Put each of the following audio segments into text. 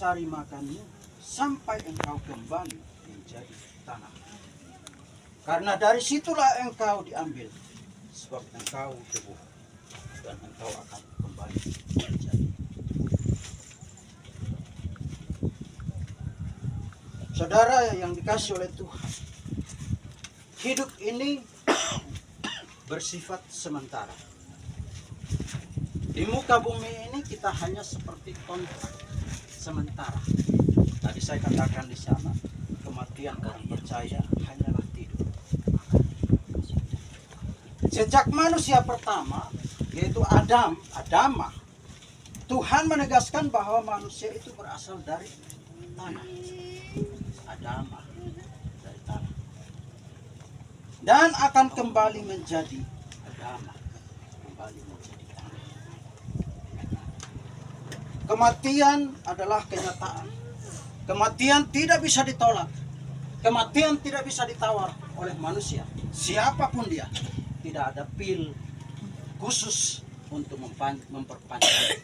mencari makanmu sampai engkau kembali menjadi tanah. Karena dari situlah engkau diambil, sebab engkau debu, dan engkau akan kembali menjadi. Saudara yang dikasih oleh Tuhan, hidup ini bersifat sementara. Di muka bumi ini kita hanya seperti kontrak sementara. Tadi saya katakan di sana, kematian orang percaya hanyalah tidur. Sejak manusia pertama, yaitu Adamah, Tuhan menegaskan bahwa manusia itu berasal dari tanah. Adamah dari tanah. Dan akan kembali menjadi Adamah, kembali menjadi tanah. Kematian adalah kenyataan. Kematian tidak bisa ditolak. Kematian tidak bisa ditawar oleh manusia. Siapapun dia. Tidak ada pil khusus untuk memperpanjang.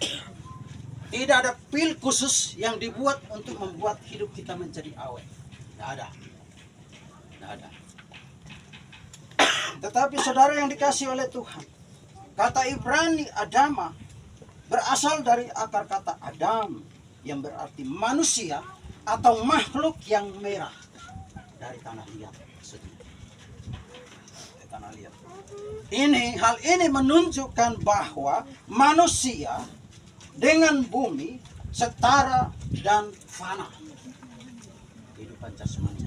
Tidak ada pil khusus yang dibuat untuk membuat hidup kita menjadi awet. Tidak ada. Tidak ada. Tetapi saudara yang dikasih oleh Tuhan, kata Ibrani Adamah berasal dari akar kata Adam yang berarti manusia atau makhluk yang merah dari tanah liat. Tanah liat. Hal ini menunjukkan bahwa manusia dengan bumi setara dan fana. Kehidupan jasmani.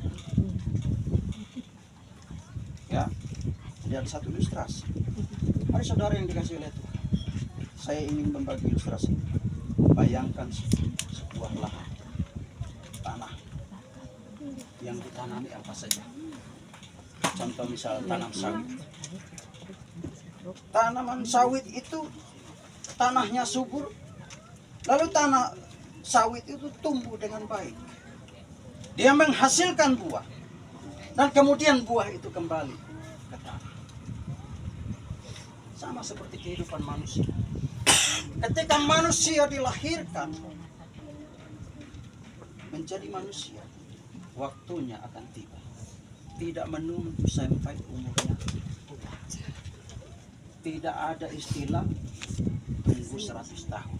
Ya, lihat satu ilustrasi. Mari saudara yang dikasih oleh Tuhan, saya ingin membagi ilustrasi. Bayangkan sebuah lahan tanah yang ditanami apa saja. Contoh misal tanam sawit. Tanaman sawit itu tanahnya subur, lalu tanah sawit itu tumbuh dengan baik. Dia menghasilkan buah, dan kemudian buah itu kembali ke tanah. Sama seperti kehidupan manusia. Ketika manusia dilahirkan menjadi manusia, waktunya akan tiba. Tidak menunggu sampai umurnya tua. Tidak ada istilah tunggu 100 tahun.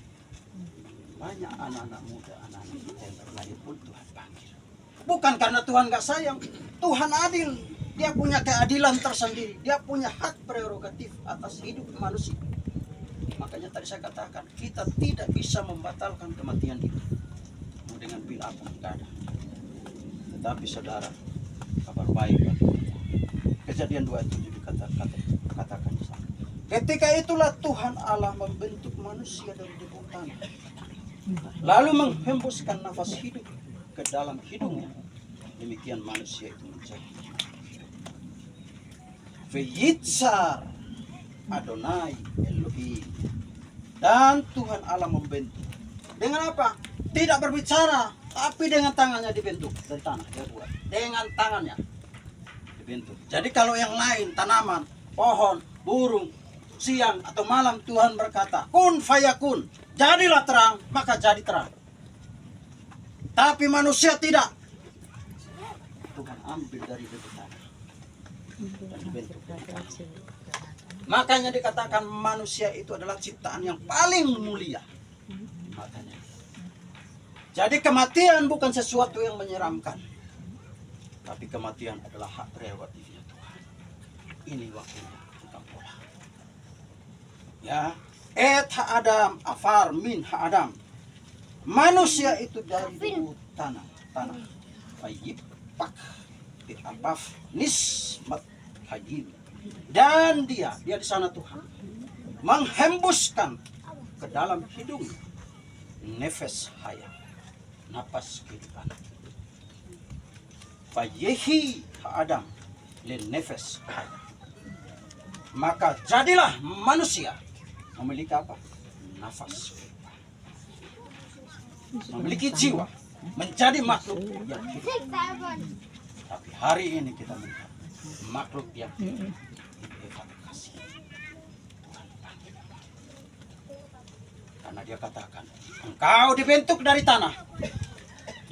Banyak anak-anak muda, anak-anak kita yang terlahir pun Tuhan panggil. Bukan karena Tuhan gak sayang. Tuhan adil. Dia punya keadilan tersendiri. Dia punya hak prerogatif atas hidup manusia. Makanya tadi saya katakan, kita tidak bisa membatalkan kematian itu. Mau dengan pil apa enggak ada. Tetapi saudara, kabar baik bagi kita. Kejadian 27 dikatakan di sana. Ketika itulah Tuhan Allah membentuk manusia dari debu tanah, lalu menghembuskan nafas hidup ke dalam hidungnya. Demikian manusia itu menjadi. Veyitzar Adonai Elohim. Dan Tuhan Allah membentuk. Dengan apa? Tidak berbicara, tapi dengan tangannya dibentuk dari tanah. Dia buat dengan tangannya dibentuk. Jadi kalau yang lain, tanaman, pohon, burung, siang atau malam, Tuhan berkata, kun fayakun, jadilah terang, maka jadi terang. Tapi manusia tidak. Tuhan ambil dari debu tanah dan dibentuk. Makanya dikatakan manusia itu adalah ciptaan yang paling mulia. Makanya. Jadi kematian bukan sesuatu yang menyeramkan. Tapi kematian adalah hak prerogatifnya Tuhan. Ini waktunya kita mulai. Ya, et ha-adam afar min ha-adam. Manusia itu dari debu tanah. Fayipak bi'apaf nismat hajim. Dan dia di sana Tuhan menghembuskan ke dalam hidung nefes hayat, napas kehidupan. Fayehi Adam lin nefes hayat. Maka jadilah manusia memiliki apa? Nafas kehidupan. Memiliki jiwa, menjadi makhluk yang hidup. Tapi hari ini kita melihat makhluk yang hidup. Karena dia katakan, engkau dibentuk dari tanah,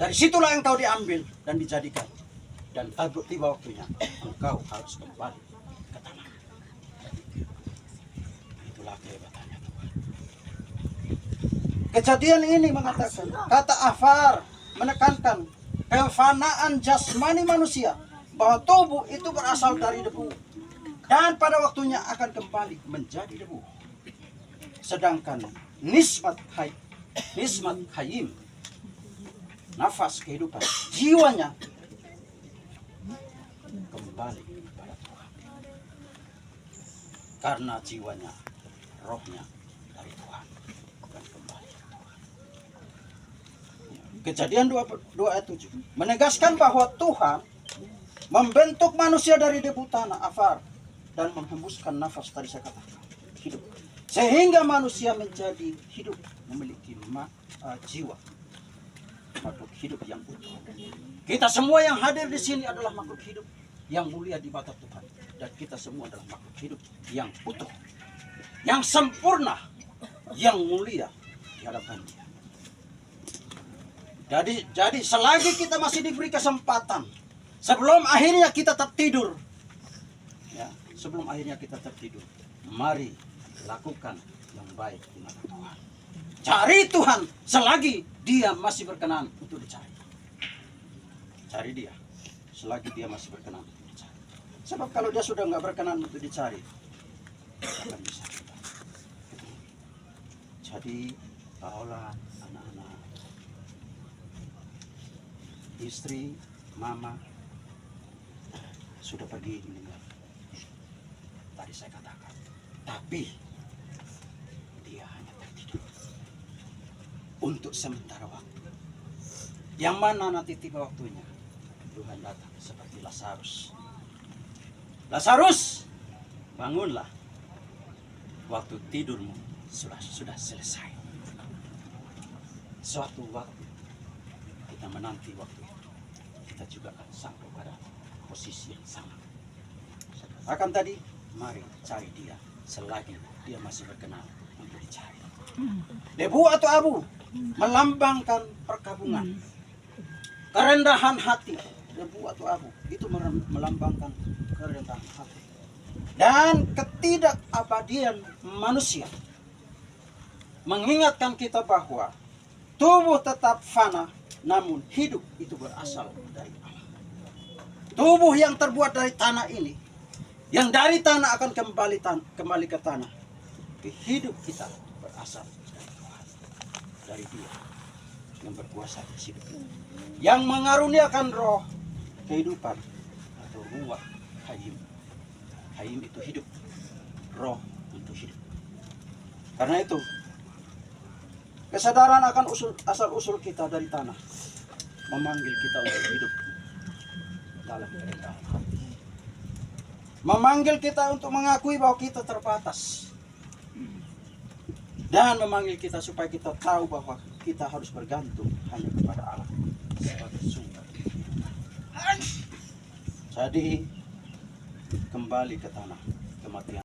Dari situlah engkau diambil dan dijadikan. Dan tiba waktunya engkau harus kembali ke tanah. Itulah kehebatannya Tuhan. Kejadian ini mengatakan, kata Afar menekankan kefanaan jasmani manusia, bahwa tubuh itu berasal dari debu dan pada waktunya akan kembali menjadi debu. Sedangkan nismat hayim, nafas kehidupan, jiwanya kembali kepada Tuhan. Karena jiwanya, rohnya dari Tuhan dan kembali ke Tuhan. Kejadian 2 ayat 7 menegaskan bahwa Tuhan membentuk manusia dari debu tanah Afar dan menghembuskan nafas, tadi saya katakan, hidup. Sehingga manusia menjadi hidup, memiliki jiwa, makhluk hidup yang utuh. Kita semua yang hadir di sini adalah makhluk hidup yang mulia di mata Tuhan, dan kita semua adalah makhluk hidup yang utuh, yang sempurna, yang mulia di hadapan Dia. Jadi selagi kita masih diberi kesempatan, sebelum akhirnya kita tertidur, ya, sebelum akhirnya kita tertidur, mari lakukan yang baik di mata Tuhan. Cari Tuhan selagi Dia masih berkenan untuk dicari. Cari Dia selagi Dia masih berkenan untuk dicari. Sebab kalau Dia sudah nggak berkenan untuk dicari, akan bisa kita. Jadi kaulah anak-anak, istri, mama sudah pergi meninggal. Tadi saya katakan, tapi dia hanya tertidur untuk sementara waktu. Yang mana nanti tiba waktunya Tuhan datang seperti Lazarus. Lazarus, bangunlah. Waktu tidurmu sudah selesai. Suatu waktu kita menanti waktu itu, kita juga akan sampai pada posisi yang sama. Akan tadi, mari cari Dia selagi Dia masih berkenan untuk dicari. Debu atau abu melambangkan perkabungan, kerendahan hati. Debu atau abu itu melambangkan kerendahan hati dan ketidakabadian manusia. Mengingatkan kita bahwa tubuh tetap fana, namun hidup itu berasal dari Allah. Tubuh yang terbuat dari tanah ini, yang dari tanah akan kembali ke tanah. Hidup kita berasal dari Tuhan, dari Dia yang berkuasa di hidup, yang mengaruniakan roh kehidupan atau ruah hayim. Hayim itu hidup, roh untuk hidup. Karena itu kesadaran akan asal-usul kita dari tanah memanggil kita untuk hidup dalam kerendahan hati. Memanggil kita untuk mengakui bahwa kita terbatas. Dan memanggil kita supaya kita tahu bahwa kita harus bergantung hanya kepada Allah sebagai sumber. Jadi kembali ke tanah kematian.